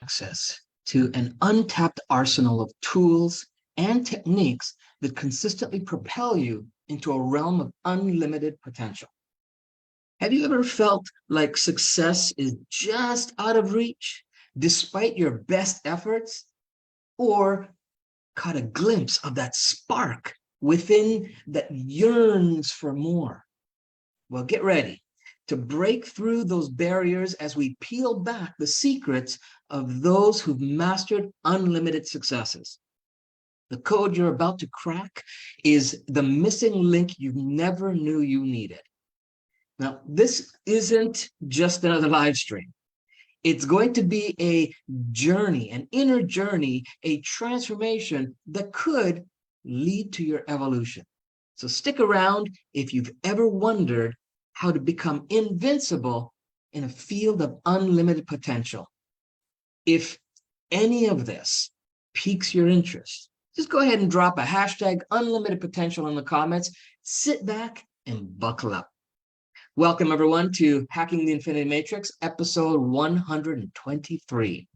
access to an untapped arsenal of tools and techniques that consistently propel you into a realm of unlimited potential. Have you ever felt like success is just out of reach despite your best efforts? Or caught a glimpse of that spark within that yearns for more? Well, get ready to break through those barriers as we peel back the secrets of those who've mastered unlimited successes. The code you're about to crack is the missing link you never knew you needed. Now, this isn't just another live stream. It's going to be a journey, an inner journey, a transformation that could lead to your evolution. So stick around if you've ever wondered how to become invincible in a field of unlimited potential. If any of this piques your interest, just go ahead and drop a hashtag unlimited potential in the comments. Sit back and buckle up. Welcome, everyone, to Hacking the Infinity Matrix, episode 123,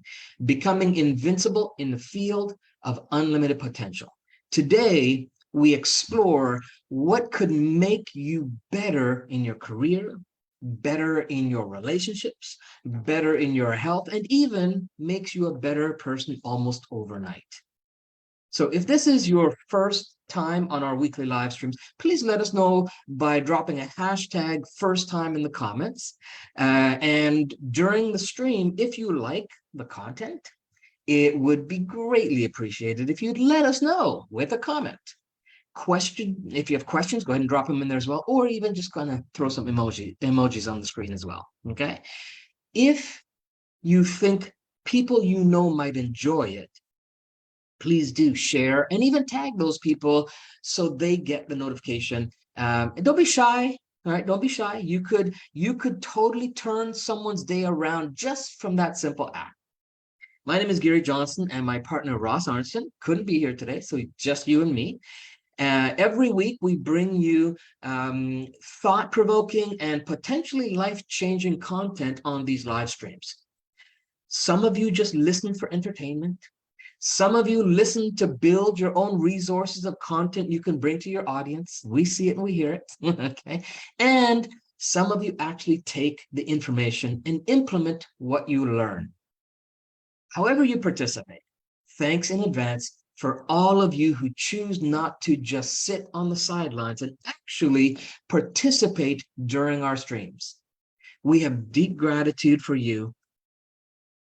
Becoming Invincible in the Field of Unlimited Potential. Today, we explore what could make you better in your career, better in your relationships, better in your health, and even makes you a better person almost overnight. So if this is your first time on our weekly live streams, please let us know by dropping a hashtag first time in the comments. And during the stream, if you like the content, it would be greatly appreciated if you'd let us know with a comment. If you have questions, go ahead and drop them in there as well, or even just gonna throw some emojis on the screen as well, okay? If you think people you know might enjoy it, please do share and even tag those people so they get the notification. And don't be shy, all right? Don't be shy. You could totally turn someone's day around just from that simple act. My name is Gary Johnson, and my partner Ross Arnson couldn't be here today, so just you and me. Every week, we bring you thought-provoking and potentially life-changing content on these live streams. Some of you just listen for entertainment. Some of you listen to build your own resources of content you can bring to your audience. We see it and we hear it, okay? And some of you actually take the information and implement what you learn. However you participate, thanks in advance for all of you who choose not to just sit on the sidelines and actually participate during our streams. We have deep gratitude for you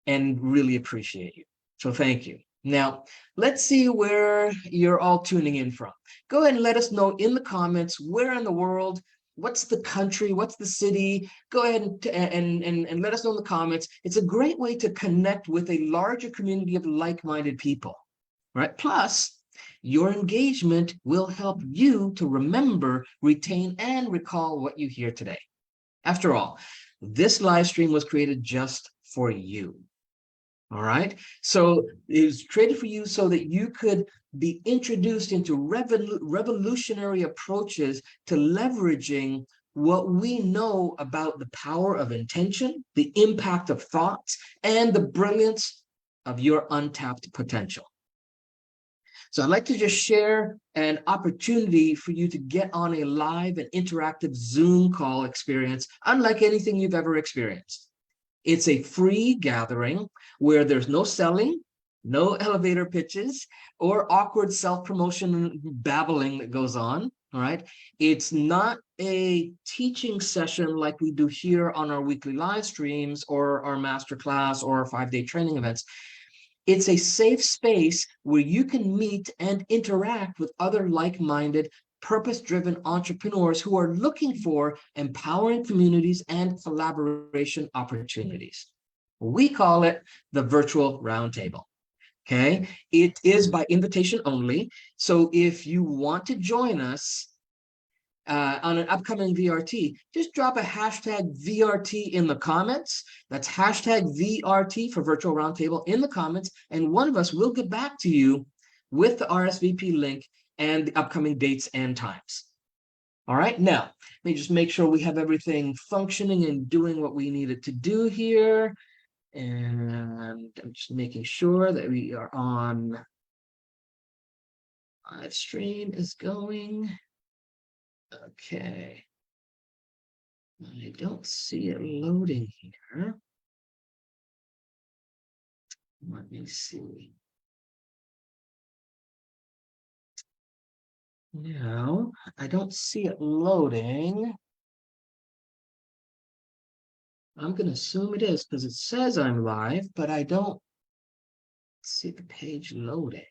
and really appreciate you. So thank you. Now, let's see where you're all tuning in from. Go ahead and let us know in the comments where in the world, what's the country, what's the city. Go ahead and let us know in the comments. It's a great way to connect with a larger community of like-minded people, right? Plus, your engagement will help you to remember, retain, and recall what you hear today. After all, this live stream was created just for you. All right, so it was created for you so that you could be introduced into revolutionary approaches to leveraging what we know about the power of intention, the impact of thoughts, and the brilliance of your untapped potential. So I'd like to just share an opportunity for you to get on a live and interactive Zoom call experience, unlike anything you've ever experienced. It's a free gathering where there's no selling, no elevator pitches, or awkward self-promotion babbling that goes on, all right? It's not a teaching session like we do here on our weekly live streams or our masterclass or our 5-day training events. It's a safe space where you can meet and interact with other like-minded, purpose-driven entrepreneurs who are looking for empowering communities and collaboration opportunities. We call it the virtual roundtable, okay? It is by invitation only. So if you want to join us on an upcoming VRT, just drop a hashtag VRT in the comments. That's hashtag VRT for virtual roundtable in the comments, and one of us will get back to you with the RSVP link and the upcoming dates and times. All right, now, let me just make sure we have everything functioning and doing what we needed to do here. And I'm just making sure that we are on. Live stream is going. Okay. I don't see it loading here. Let me see. No, I don't see it loading. I'm going to assume it is because it says I'm live, but I don't see the page loading.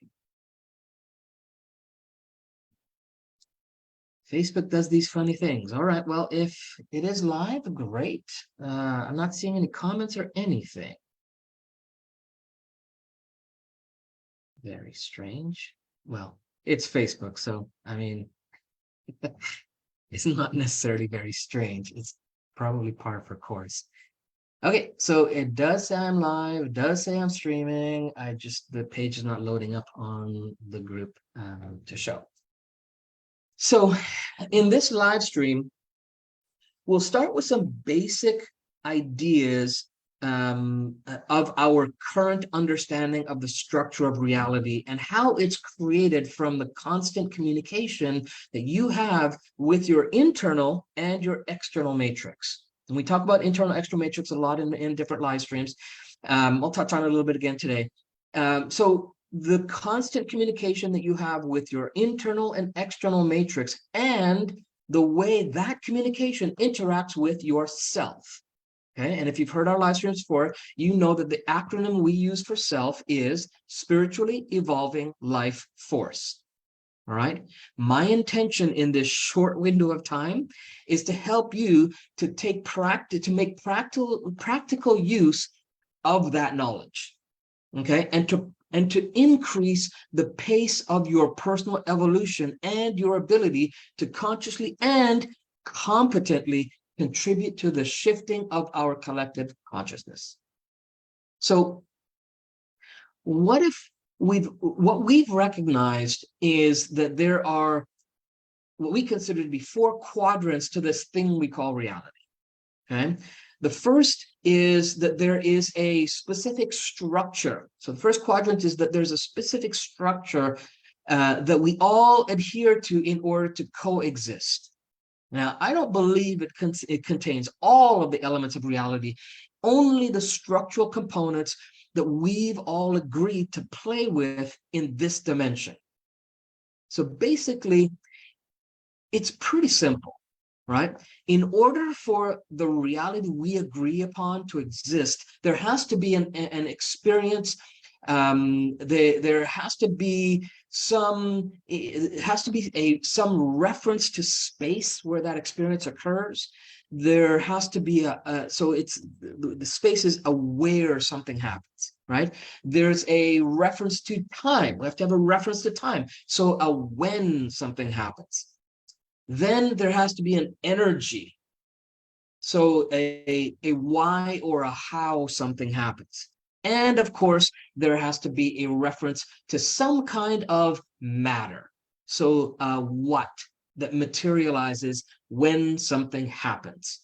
Facebook does these funny things. All right, well, if it is live, great. I'm not seeing any comments or anything. Very strange. Well, it's Facebook, so I mean, it's not necessarily very strange. It's probably par for course. Okay, so it does say I'm live, it does say I'm streaming. The page is not loading up on the group to show. So in this live stream, we'll start with some basic ideas of our current understanding of the structure of reality and how it's created from the constant communication that you have with your internal and your external matrix. And we talk about internal external matrix a lot in different live streams. I'll touch on it a little bit again today. So the constant communication that you have with your internal and external matrix and the way that communication interacts with yourself. Okay, and if you've heard our live streams before, you know that the acronym we use for self is spiritually evolving life force. All right. My intention in this short window of time is to help you to make practical use of that knowledge. Okay, and to increase the pace of your personal evolution and your ability to consciously and competently contribute to the shifting of our collective consciousness. So what we've recognized is that there are what we consider to be 4 quadrants to this thing we call reality. Okay. The first is that there is a specific structure. So the first quadrant is that there's a specific structure that we all adhere to in order to coexist. Now, I don't believe it contains all of the elements of reality, only the structural components that we've all agreed to play with in this dimension. So basically, it's pretty simple. Right? In order for the reality we agree upon to exist, there has to be an experience. There has to be some reference to space where that experience occurs. There has to be so the space is aware something happens. Right? There's a reference to time. We have to have a reference to time. So when something happens. Then there has to be an energy. So a why or a how something happens. And of course, there has to be a reference to some kind of matter. So what that materializes when something happens.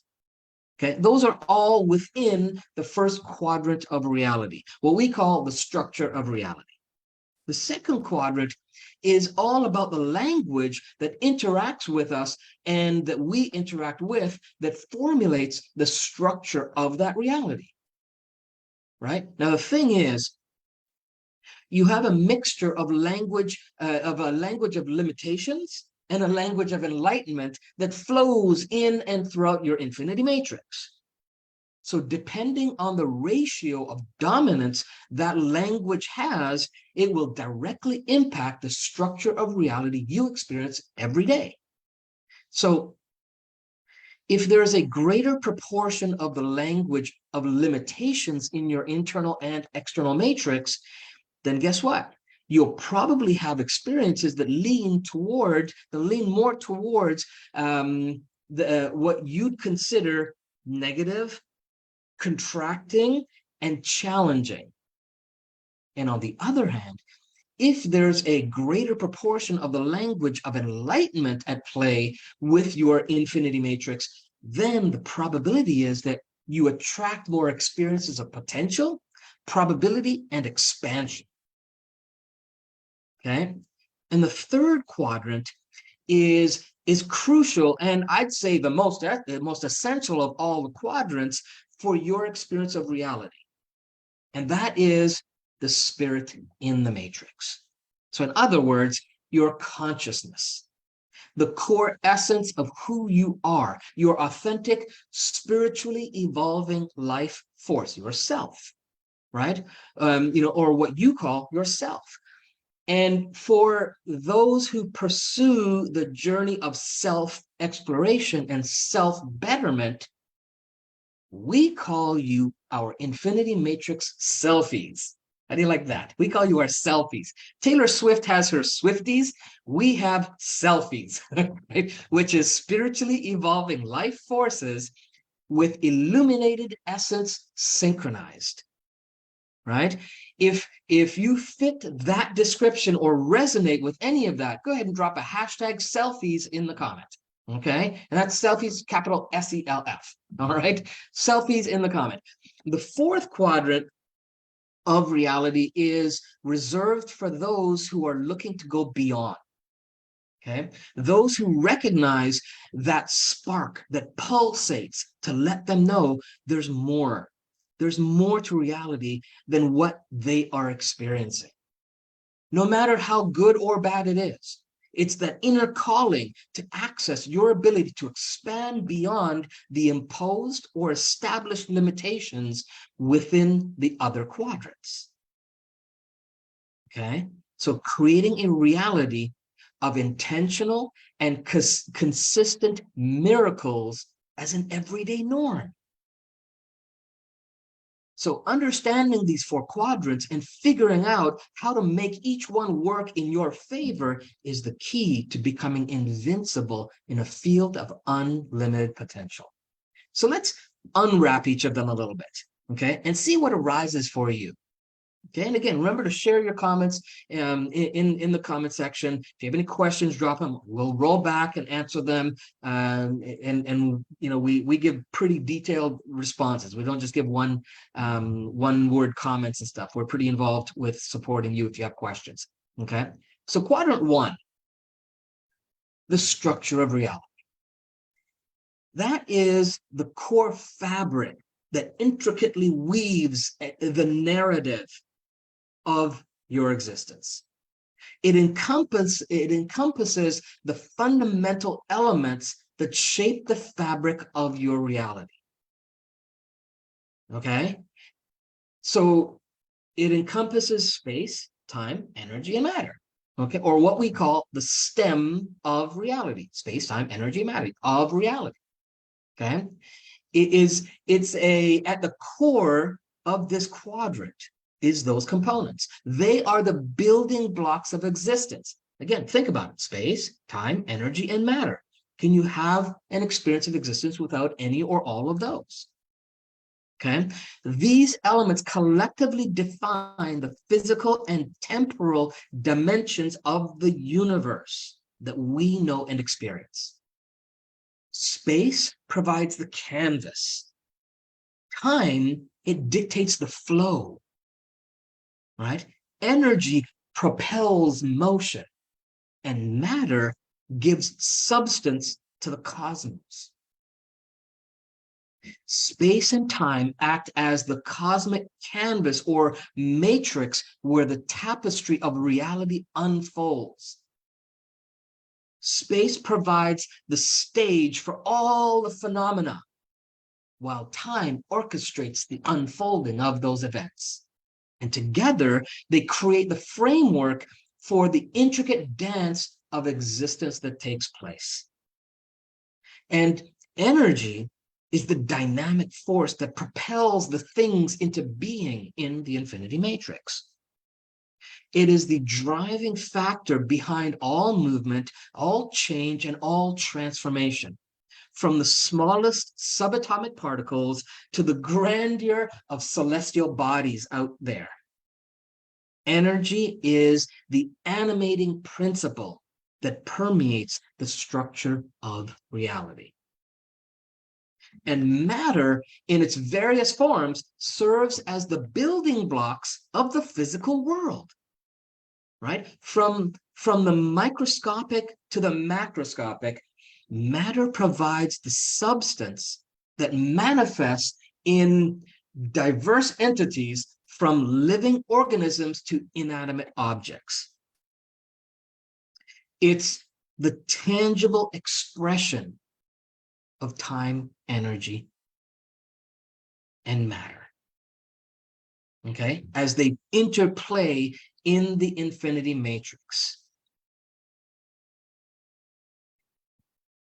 Okay, those are all within the first quadrant of reality, what we call the structure of reality. The second quadrant is all about the language that interacts with us and that we interact with that formulates the structure of that reality. Right? Now, the thing is, you have a mixture of language, of a language of limitations and a language of enlightenment that flows in and throughout your infinity matrix. So depending on the ratio of dominance that language has, it will directly impact the structure of reality you experience every day. So if there is a greater proportion of the language of limitations in your internal and external matrix, then guess what? You'll probably have experiences that lean more towards what you'd consider negative, contracting, and challenging. And on the other hand, if there's a greater proportion of the language of enlightenment at play with your infinity matrix, then the probability is that you attract more experiences of potential, probability, and expansion. Okay. And the third quadrant is crucial, and I'd say the most essential of all the quadrants for your experience of reality. And that is the spirit in the matrix. So in other words, your consciousness, the core essence of who you are, your authentic, spiritually evolving life force, yourself, right? Or what you call yourself. And for those who pursue the journey of self-exploration and self-betterment, we call you our Infinity Matrix selfies. How do you like that? We call you our selfies. Taylor Swift has her Swifties. We have selfies, right? Which is spiritually evolving life forces with illuminated essence synchronized, right? If you fit that description or resonate with any of that, go ahead and drop a hashtag selfies in the comment. Okay, and that's selfies, capital SELF. All right, selfies in the comment. The fourth quadrant of reality is reserved for those who are looking to go beyond. Okay, those who recognize that spark that pulsates to let them know there's more. There's more to reality than what they are experiencing. No matter how good or bad it is, it's that inner calling to access your ability to expand beyond the imposed or established limitations within the other quadrants. Okay, so creating a reality of intentional and consistent miracles as an everyday norm. So understanding these four quadrants and figuring out how to make each one work in your favor is the key to becoming invincible in a field of unlimited potential. So let's unwrap each of them a little bit, okay, and see what arises for you. Okay, and again, remember to share your comments in the comment section. If you have any questions, drop them. We'll roll back and answer them. And we give pretty detailed responses. We don't just give one word comments and stuff. We're pretty involved with supporting you if you have questions. Okay, so quadrant one, the structure of reality. That is the core fabric that intricately weaves the narrative of your existence. It encompasses the fundamental elements that shape the fabric of your reality. Okay? So it encompasses space, time, energy, and matter. Okay? Or what we call the stem of reality. Space, time, energy, and matter of reality. Okay? It's at the core of this quadrant is those components. They are the building blocks of existence. Again, think about it. Space, time, energy, and matter. Can you have an experience of existence without any or all of those? Okay. These elements collectively define the physical and temporal dimensions of the universe that we know and experience. Space provides the canvas. Time, it dictates the flow. Right? Energy propels motion, and matter gives substance to the cosmos. Space and time act as the cosmic canvas or matrix where the tapestry of reality unfolds. Space provides the stage for all the phenomena, while time orchestrates the unfolding of those events. And together, they create the framework for the intricate dance of existence that takes place. And energy is the dynamic force that propels the things into being in the infinity matrix. It is the driving factor behind all movement, all change, and all transformation. From the smallest subatomic particles to the grandeur of celestial bodies out there. Energy is the animating principle that permeates the structure of reality. And matter, in its various forms, serves as the building blocks of the physical world, right? From the microscopic to the macroscopic, matter provides the substance that manifests in diverse entities, from living organisms to inanimate objects. It's the tangible expression of time, energy, and matter, okay, as they interplay in the infinity matrix.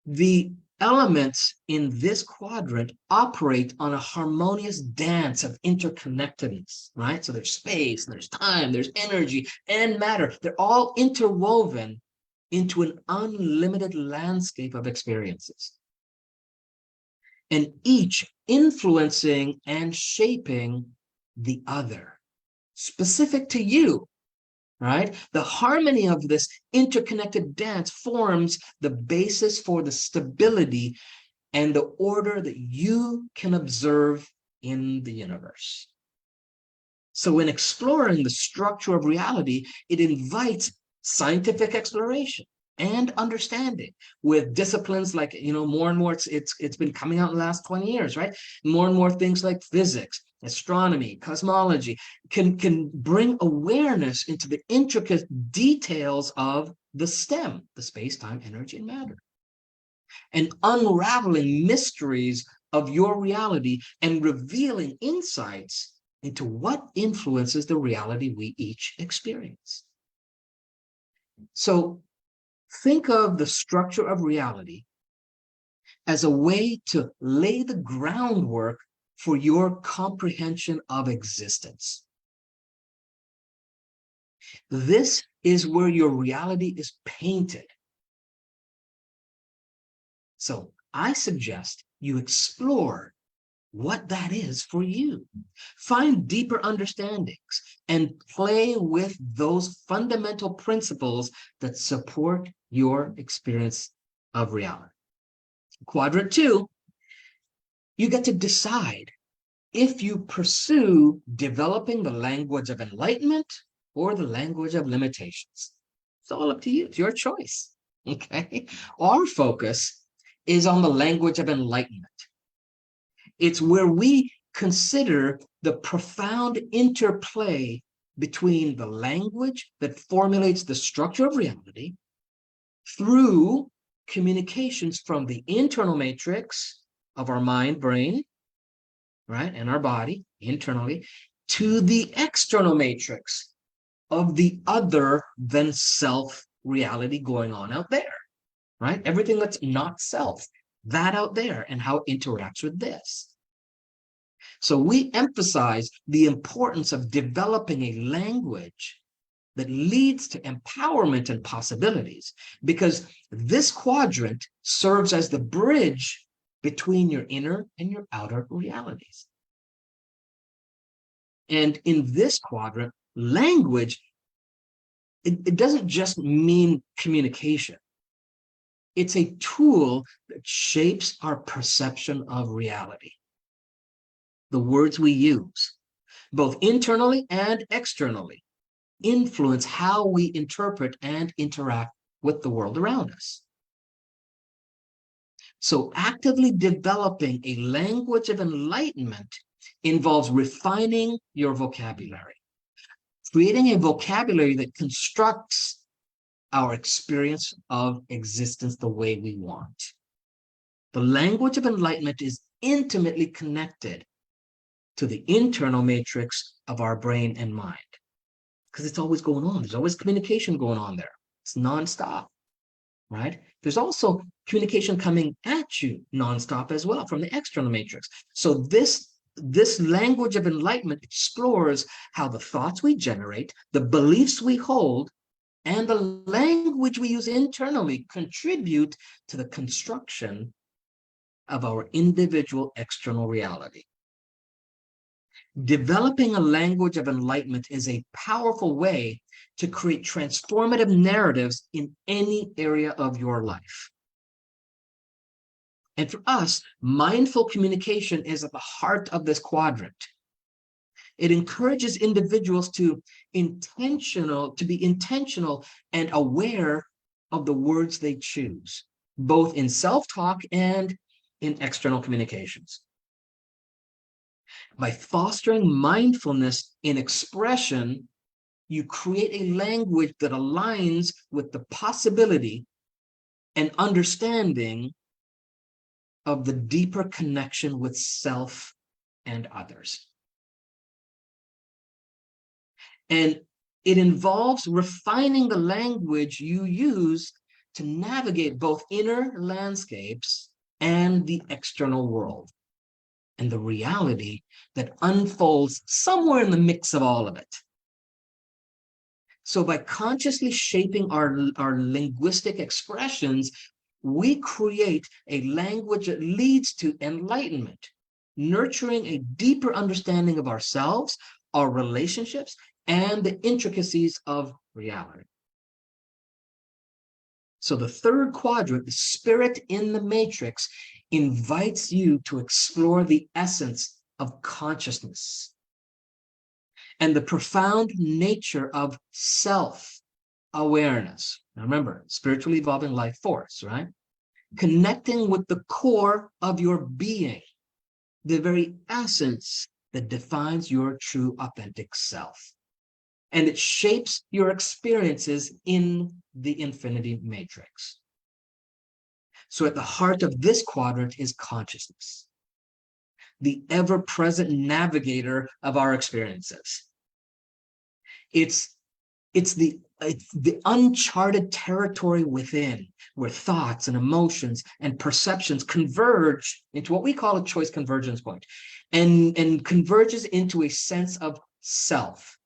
The elements in this quadrant operate on a harmonious dance of interconnectedness, right? So there's space, there's time, there's energy, and matter. They're all interwoven into an unlimited landscape of experiences, and each influencing and shaping the other, specific to you, right? The harmony of this interconnected dance forms the basis for the stability and the order that you can observe in the universe. So in exploring the structure of reality, it invites scientific exploration and understanding with disciplines like, more and more, it's been coming out in the last 20 years, right? More and more things like physics, astronomy, cosmology can bring awareness into the intricate details of the STEM, the space, time, energy, and matter, and unraveling mysteries of your reality and revealing insights into what influences the reality we each experience. So think of the structure of reality as a way to lay the groundwork for your comprehension of existence. This is where your reality is painted. So I suggest you explore what that is for you. Find deeper understandings and play with those fundamental principles that support your experience of reality. Quadrant 2, you get to decide if you pursue developing the language of enlightenment or the language of limitations. It's all up to you. It's your choice. Okay? Our focus is on the language of enlightenment. It's where we consider the profound interplay between the language that formulates the structure of reality through communications from the internal matrix of our mind, brain, right, and our body internally, to the external matrix of the other than self reality going on out there, right? Everything that's not self, that out there, and how it interacts with this. So we emphasize the importance of developing a language that leads to empowerment and possibilities, because this quadrant serves as the bridge between your inner and your outer realities. And in this quadrant, language, it doesn't just mean communication. It's a tool that shapes our perception of reality. The words we use, both internally and externally, influence how we interpret and interact with the world around us. So actively developing a language of enlightenment involves refining your vocabulary, creating a vocabulary that constructs our experience of existence the way we want. The language of enlightenment is intimately connected to the internal matrix of our brain and mind, because it's always going on. There's always communication going on there. It's nonstop, right? There's also communication coming at you nonstop as well from the external matrix. So this language of enlightenment explores how the thoughts we generate, the beliefs we hold, and the language we use internally contribute to the construction of our individual external reality. Developing a language of enlightenment is a powerful way to create transformative narratives in any area of your life. And for us, mindful communication is at the heart of this quadrant. It encourages individuals to be intentional and aware of the words they choose, both in self-talk and in external communications. By fostering mindfulness in expression, you create a language that aligns with the possibility and understanding of the deeper connection with self and others. And it involves refining the language you use to navigate both inner landscapes and the external world, and the reality that unfolds somewhere in the mix of all of it. So by consciously shaping our linguistic expressions, we create a language that leads to enlightenment, nurturing a deeper understanding of ourselves, our relationships, and the intricacies of reality. So the third quadrant, the spirit in the matrix, invites you to explore the essence of consciousness and the profound nature of self-awareness. Now remember, spiritually evolving life force, right? Connecting with the core of your being, the very essence that defines your true authentic self. And it shapes your experiences in the infinity matrix. So at the heart of this quadrant is consciousness, the ever-present navigator of our experiences. It's the uncharted territory within, where thoughts and emotions and perceptions converge into what we call a choice convergence point, and converges into a sense of self.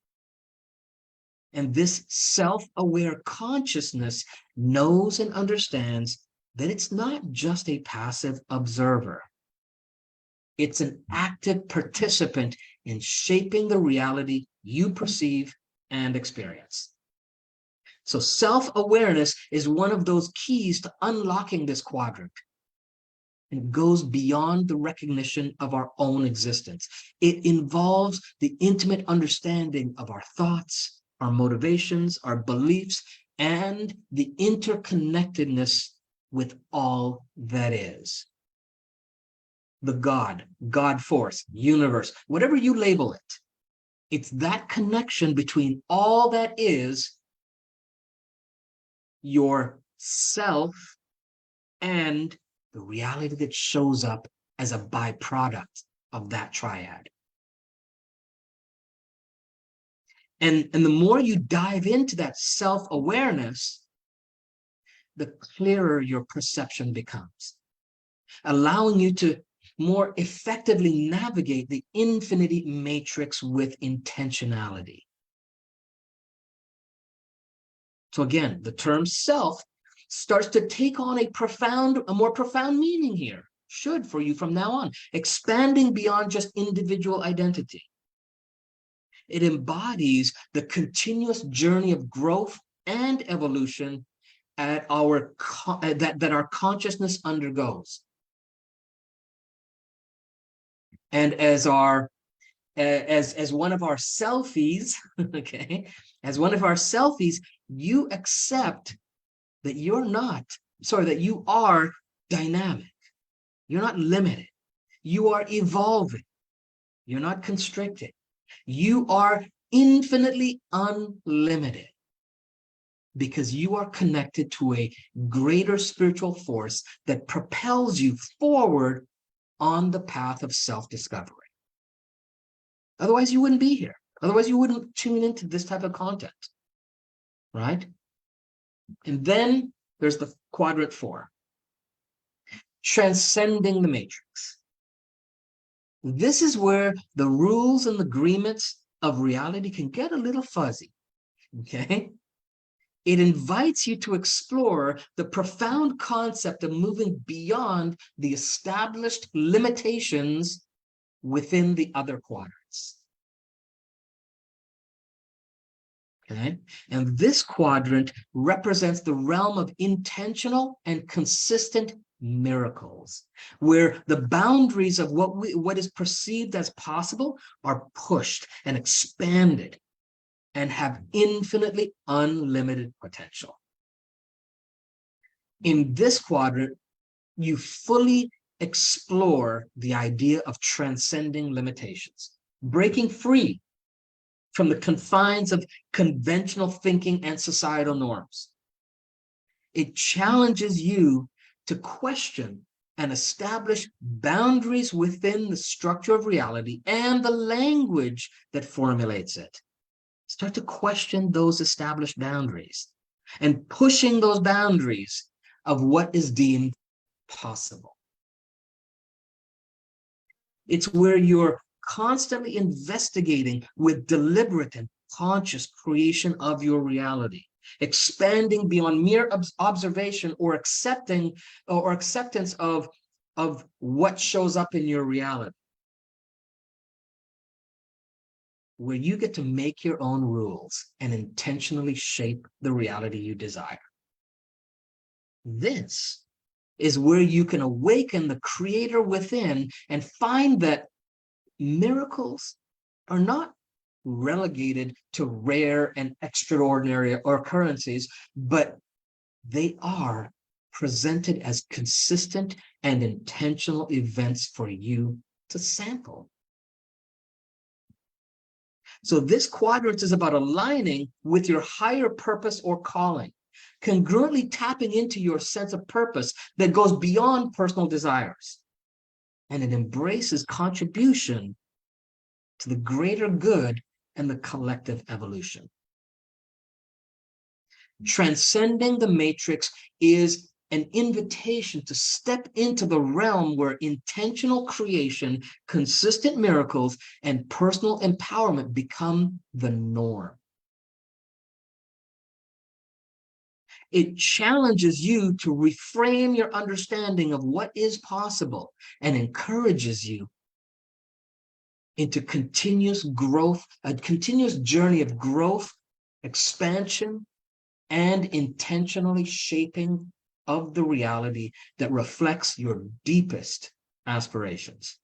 And this self-aware consciousness knows and understands that it's not just a passive observer. It's an active participant in shaping the reality you perceive and experience. So self-awareness is one of those keys to unlocking this quadrant. It goes beyond the recognition of our own existence. It involves the intimate understanding of our thoughts, our motivations, our beliefs, and the interconnectedness with all that is. The God force, universe, whatever you label it, it's that connection between all that is, your self, and the reality that shows up as a byproduct of that triad. And the more you dive into that self-awareness, the clearer your perception becomes, allowing you to more effectively navigate the infinity matrix with intentionality. So again, the term self starts to take on a more profound meaning here, should for you from now on, expanding beyond just individual identity. It embodies the continuous journey of growth and evolution that our consciousness undergoes. And as one of our selfies, okay, as one of our selfies, you accept that you are dynamic. You're not limited. You are evolving. You're not constricted. You are infinitely unlimited, because you are connected to a greater spiritual force that propels you forward on the path of self-discovery. Otherwise, you wouldn't be here. Otherwise, you wouldn't tune into this type of content, right? And then there's the quadrant 4, transcending the matrix. This is where the rules and agreements of reality can get a little fuzzy, okay? It invites you to explore the profound concept of moving beyond the established limitations within the other quadrants. Okay. And this quadrant represents the realm of intentional and consistent miracles, where the boundaries of what is perceived as possible are pushed and expanded and have infinitely unlimited potential. In this quadrant, you fully explore the idea of transcending limitations, breaking free from the confines of conventional thinking and societal norms. It challenges you to question and establish boundaries within the structure of reality and the language that formulates it. Start to question those established boundaries and pushing those boundaries of what is deemed possible. It's where you're constantly investigating with deliberate and conscious creation of your reality, expanding beyond mere observation or acceptance of what shows up in your reality, where you get to make your own rules and intentionally shape the reality you desire. This is where you can awaken the creator within and find that miracles are not relegated to rare and extraordinary occurrences, but they are presented as consistent and intentional events for you to sample. So this quadrant is about aligning with your higher purpose or calling, congruently tapping into your sense of purpose that goes beyond personal desires. And it embraces contribution to the greater good and the collective evolution. Transcending the matrix is an invitation to step into the realm where intentional creation, consistent miracles, and personal empowerment become the norm. It challenges you to reframe your understanding of what is possible and encourages you into continuous growth, a continuous journey of growth, expansion, and intentionally shaping of the reality that reflects your deepest aspirations.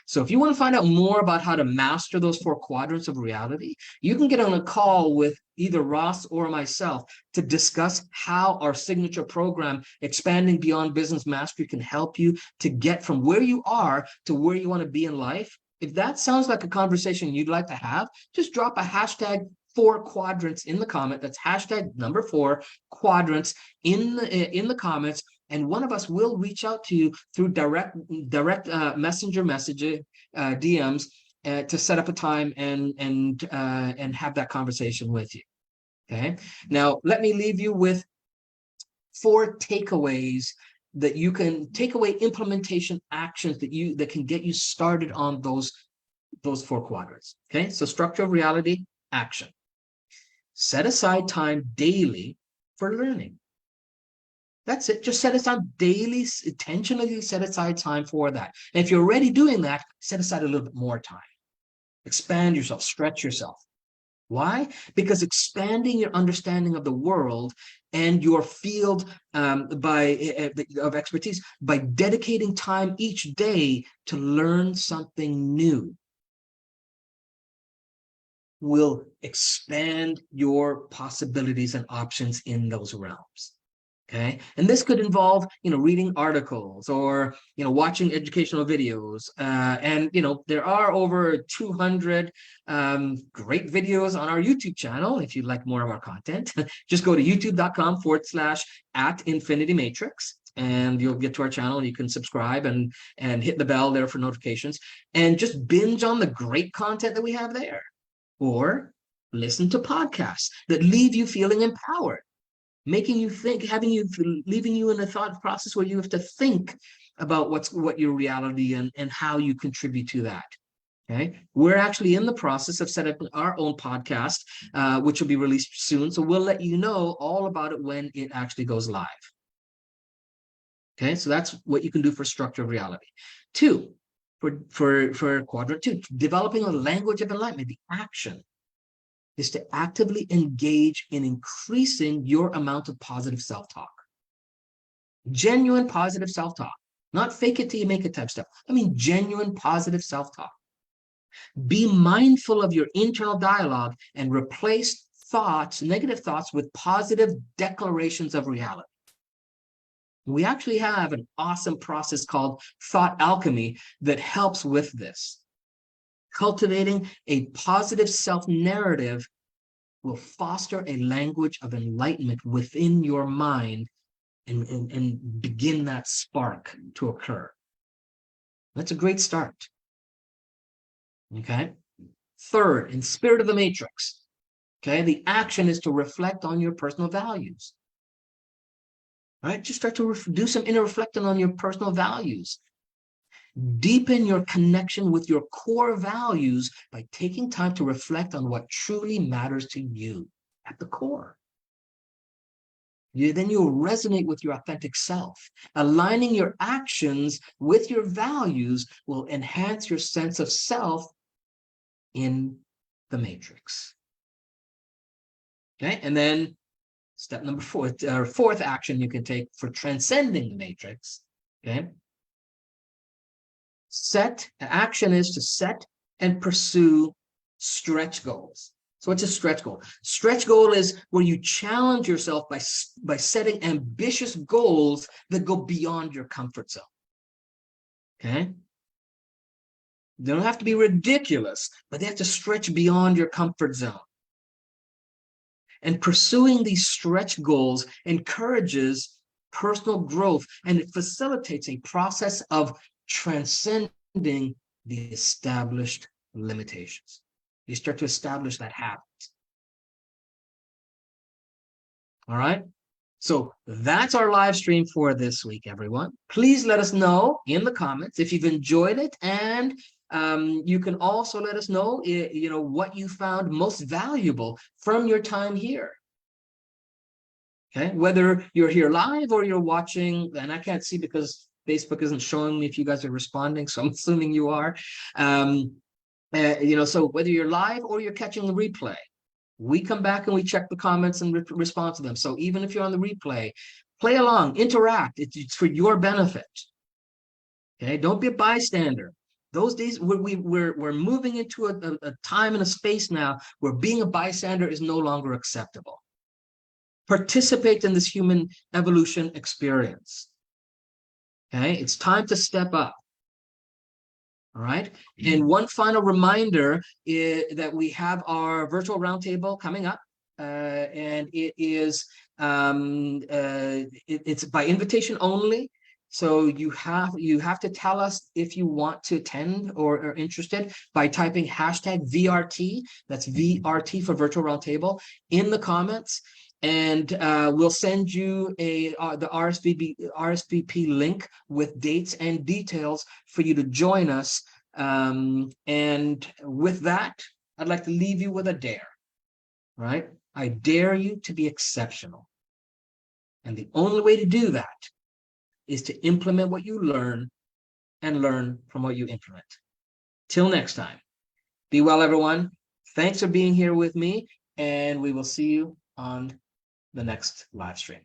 So if you want to find out more about how to master those 4 quadrants of reality, you can get on a call with either Ross or myself to discuss how our signature program, Expanding Beyond Business Mastery, can help you to get from where you are to where you want to be in life. If that sounds like a conversation you'd like to have, just drop a hashtag 4 quadrants in the comment. That's hashtag number 4 quadrants in the comments, and one of us will reach out to you through direct messenger message DMs to set up a time and have that conversation with you. Okay. Now let me leave you with 4 takeaways that you can take away, implementation actions that can get you started on those 4 quadrants. Okay. So structure of reality, action. Set aside time daily for learning. That's it. Just set aside daily, intentionally set aside time for that. And if you're already doing that, set aside a little bit more time. Expand yourself, stretch yourself. Why? Because expanding your understanding of the world and your field of expertise by dedicating time each day to learn something new will expand your possibilities and options in those realms. Okay. And this could involve, reading articles or, watching educational videos. And, there are over 200 great videos on our YouTube channel. If you'd like more of our content, just go to youtube.com/@infinitymatrix. And you'll get to our channel. You can subscribe and hit the bell there for notifications and just binge on the great content that we have there. Or listen to podcasts that leave you feeling empowered, making you think, leaving you in a thought process where you have to think about what your reality and how you contribute to that. Okay, we're actually in the process of setting up our own podcast, which will be released soon. So we'll let you know all about it when it actually goes live. Okay, so that's what you can do for structure of reality. 2, for quadrant 2, developing a language of enlightenment, the action. is to actively engage in increasing your amount of positive self-talk. Genuine positive self-talk, not fake it till you make it type stuff. I mean, genuine positive self-talk. Be mindful of your internal dialogue and replace thoughts, negative thoughts, with positive declarations of reality. We actually have an awesome process called thought alchemy that helps with this. Cultivating a positive self-narrative will foster a language of enlightenment within your mind and begin that spark to occur. That's a great start. Okay. Third, in spirit of the matrix, okay, the action is to reflect on your personal values. All right, just start to do some inner reflecting on your personal values. Deepen your connection with your core values by taking time to reflect on what truly matters to you at the core. Then you'll resonate with your authentic self. Aligning your actions with your values will enhance your sense of self in the matrix. Okay, and then step number fourth action you can take for transcending the matrix. Okay, action is to set and pursue stretch goals. So what's a stretch goal? Stretch goal is where you challenge yourself by setting ambitious goals that go beyond your comfort zone. Okay? They don't have to be ridiculous, but they have to stretch beyond your comfort zone. And pursuing these stretch goals encourages personal growth, and it facilitates a process of transcending the established limitations. You start to establish that habit. All right. So that's our live stream for this week, everyone. Please let us know in the comments if you've enjoyed it, and you can also let us know, what you found most valuable from your time here. Okay, whether you're here live or you're watching, and I can't see because Facebook isn't showing me if you guys are responding, so I'm assuming you are. So whether you're live or you're catching the replay, we come back and we check the comments and respond to them. So even if you're on the replay, play along, interact. It's for your benefit. Okay, don't be a bystander. Those days we're moving into a time and a space now where being a bystander is no longer acceptable. Participate in this human evolution experience. Okay, it's time to step up. All right. And one final reminder is that we have our virtual roundtable coming up, and it is it's by invitation only. So you have to tell us if you want to attend or are interested by typing hashtag VRT. That's VRT for virtual roundtable in the comments. And we'll send you the RSVP link with dates and details for you to join us. And with that, I'd like to leave you with a dare, right? I dare you to be exceptional. And the only way to do that is to implement what you learn and learn from what you implement. Till next time, be well, everyone. Thanks for being here with me, and we will see you on the next live stream.